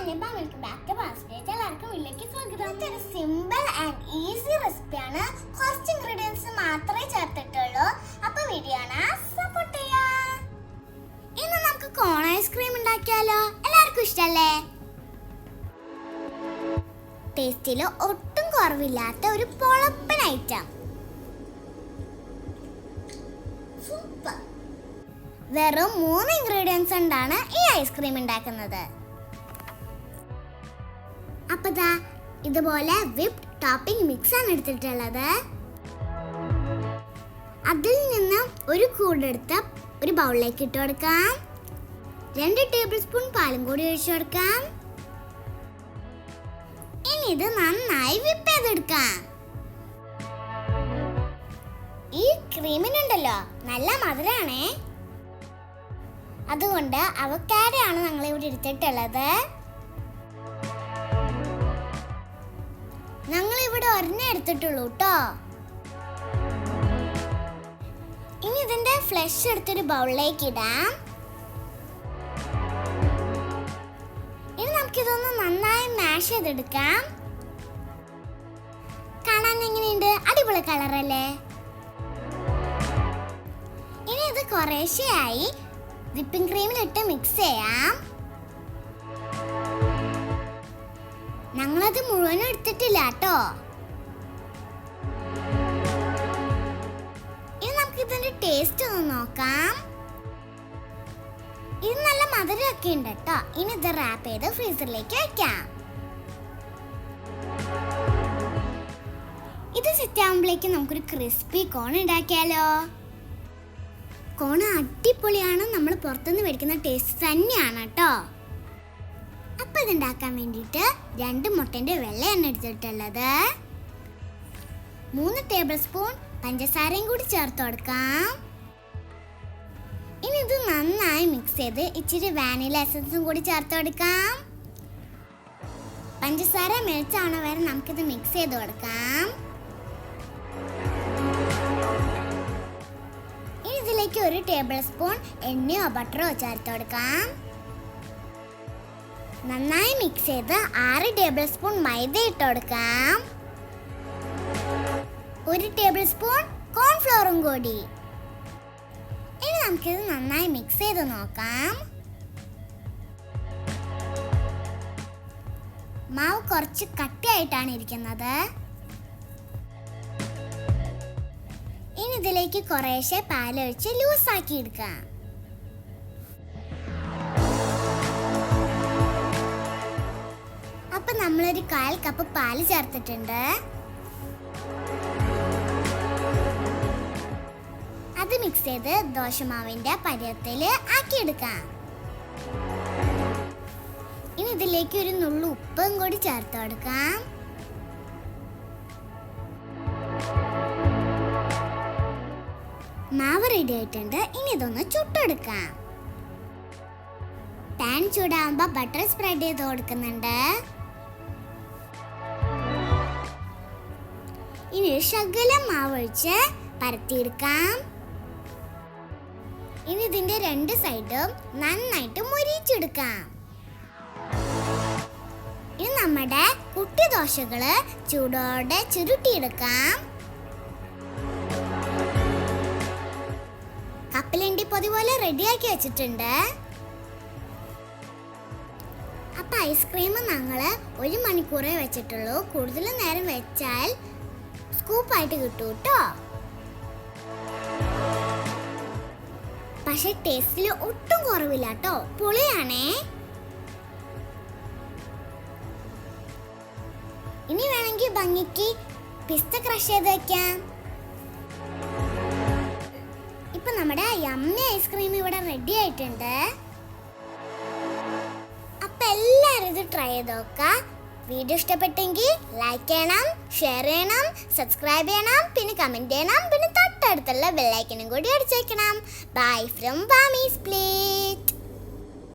Welcome back to പാസ്പേജ്. എല്ലാവർക്കും വീട്ടിലേക്ക് സ്വാഗതം. ഇതൊരു സിമ്പിൾ ആൻഡ് ഈസി റെസിപ്പിയാണ്. കുറച്ച് ഇൻഗ്രീഡിയൻസ് മാത്രമേ ചേർത്തിട്ടുള്ളൂ. അപ്പോൾ വീഡിയോ സപ്പോർട്ട് ചെയ്യാ. ഇന്ന് നമുക്ക് കോൺ ഐസ്ക്രീം ഉണ്ടാക്കിയാലോ? എല്ലാവർക്കും ഇഷ്ടല്ലേ? ടേസ്റ്റിൽ ഒട്ടും കുറവില്ലാത്ത ഒരു പൊളപ്പൻ ഐറ്റം. സൂപ്പർ. വെറും 3 ഇൻഗ്രീഡിയൻസ് കൊണ്ടാണ് ഈ ഐസ്ക്രീം ഉണ്ടാക്കുന്നത്. അപ്പോൾ ഇതുപോലെ വിപ്ഡ് ടോപ്പിംഗ് മിക്സ് ആണ് എടുത്തിട്ടുള്ളത്. അതിൽ നിന്ന് ഒരു കൂടെടുത്ത് ഒരു ബൗളിലേക്ക് ഇട്ട് കൊടുക്കാം. 2 ടേബിൾ സ്പൂൺ പാലും കൂടി ഒഴിച്ചു കൊടുക്കാം. ഇനി ഇത് നന്നായി വിപ്പ് ചെയ്തെടുക്കാം. ഈ ക്രീമിനുണ്ടല്ലോ നല്ല മധുരമാണേ. അതുകൊണ്ട് അവക്കാഡോ ആണ് ഞങ്ങൾ ഇവിടെ എടുത്തിട്ടുള്ളത്. ഞങ്ങൾ ഇവിടെ ഒരെണ്ണം എടുത്തിട്ടുള്ളൂ കേട്ടോ. ഇനി ഇതിന്റെ ഫ്ലഷ് എടുത്തൊരു ബൗളിലേക്ക് ഇടാം. ഇനി നമുക്കിതൊന്ന് നന്നായി മാഷ് ചെയ്തെടുക്കാം. കാണാൻ എങ്ങനെയുണ്ട്? അടിപൊളി കളറല്ലേ? ഇനി ഇത് കുറേശ്ശെയായി വിപ്പിംഗ് ക്രീമിലിട്ട് മിക്സ് ചെയ്യാം. ഞങ്ങളത് മുഴുവനും എടുത്തിട്ടില്ല കേട്ടോ. ഇനി നമുക്ക് ഇതിന്റെ ടേസ്റ്റ് ഒന്ന് നോക്കാം. ഇത് നല്ല മധുരമൊക്കെ ഉണ്ട് കേട്ടോ. ഇനി ഇത് റാപ്പ് ചെയ്ത് ഫ്രീസറിലേക്ക് വെക്കാം. ഇത് സെറ്റ് ആകുമ്പോഴേക്കും നമുക്കൊരു ക്രിസ്പി കോൺ ഉണ്ടാക്കിയാലോ? കോൺ അടിപൊളിയാണ്. നമ്മൾ പുറത്തുനിന്ന് മേടിക്കുന്ന ടേസ്റ്റ് തന്നെയാണ് കേട്ടോ. അപ്പം ഇതുണ്ടാക്കാൻ വേണ്ടിയിട്ട് 2 മുട്ടൻ്റെ വെള്ളയാണ് എടുത്തിട്ടുള്ളത്. 3 ടേബിൾ സ്പൂൺ പഞ്ചസാരയും കൂടി ചേർത്ത് കൊടുക്കാം. ഇനി ഇത് നന്നായി മിക്സ് ചെയ്ത് ഇച്ചിരി വാനില എസൻസും കൂടി ചേർത്ത് കൊടുക്കാം. പഞ്ചസാര മെൽറ്റാവണ വരെ നമുക്കിത് മിക്സ് ചെയ്ത് കൊടുക്കാം. ഇനി ഇതിലേക്ക് 1 ടേബിൾ സ്പൂൺ എണ്ണയോ ബട്ടറോ ചേർത്ത് കൊടുക്കാം. നന്നായി മിക്സ് ചെയ്ത് 6 ടേബിൾ സ്പൂൺ മൈദ ഇട്ട് കൊടുക്കാം. 1 ടേബിൾ സ്പൂൺ കോൺഫ്ലോറും കൂടി. ഇനി നമുക്കിത് നന്നായി മിക്സ് ചെയ്ത് നോക്കാം. മാവ് കുറച്ച് കട്ടിയായിട്ടാണ് ഇരിക്കുന്നത്. ഇനി ഇതിലേക്ക് കുറേശ്ശെ പാലൊഴിച്ച് ലൂസാക്കി എടുക്കാം. അപ്പം നമ്മളൊരു 1/4 കപ്പ് പാല് ചേർത്തിട്ടുണ്ട്. അത് മിക്സ് ചെയ്ത് ദോശമാവിൻ്റെ പരുവത്തിൽ ആക്കിയെടുക്കാം. ഇനി ഇതിലേക്ക് ഒരു നുള്ളു ഉപ്പും കൂടി ചേർത്ത് കൊടുക്കാം. മാവ് റെഡി ആയിട്ടുണ്ട്. ഇനി ഇതൊന്ന് ചുട്ടെടുക്കാം. പാൻ ചൂടാകുമ്പോൾ ബട്ടർ സ്പ്രെഡ് ചെയ്ത് കൊടുക്കുന്നുണ്ട്. ഇനി ശകലം മാവ് ഒഴിച്ച് പരത്തിയെടുക്കാം. ഇനി ഇതിന്റെ 2 സൈഡും നന്നായിട്ട് മൊരിച്ചെടുക്കാം. ഇനി നമ്മുടെ കുട്ടി ദോശകള് ചൂടോടെ ചുരുട്ടിയെടുക്കാം. കപ്പലണ്ടി പൊതി പോലെ റെഡിയാക്കി വെച്ചിട്ടുണ്ട്. അപ്പൊ ഐസ്ക്രീം ഞങ്ങൾ 1 മണിക്കൂറേ വെച്ചിട്ടുള്ളൂ. കൂടുതൽ നേരം വെച്ചാൽ സ്കൂപ്പായിട്ട് കിട്ടും കേട്ടോ. പക്ഷെ ടേസ്റ്റിൽ ഒട്ടും കുറവില്ല കേട്ടോ. പൊളിയാണേ. ഇനി വേണമെങ്കിൽ ഭംഗിക്ക് പിസ്ത ക്രഷ് ചെയ്ത് വെക്കാം. ഇപ്പൊ നമ്മുടെ യമ്മി ഐസ്ക്രീം ഇവിടെ റെഡി ആയിട്ടുണ്ട്. അപ്പൊ എല്ലാവരും ഇത് ട്രൈ ചെയ്ത് നോക്കാം. വീഡിയോ ഇഷ്ടപ്പെട്ടെങ്കിൽ ലൈക്ക് ചെയ്യണം, ഷെയർ ചെയ്യണം, സബ്സ്ക്രൈബ് ചെയ്യണം, പിന്നെ കമൻറ്റ് ചെയ്യണം, പിന്നെ തൊട്ടടുത്തുള്ള ബെല്ലൈക്കനും കൂടി അടിച്ചേക്കണം. ബൈ ഫ്രം ബാമീസ് പ്ലേറ്റ്.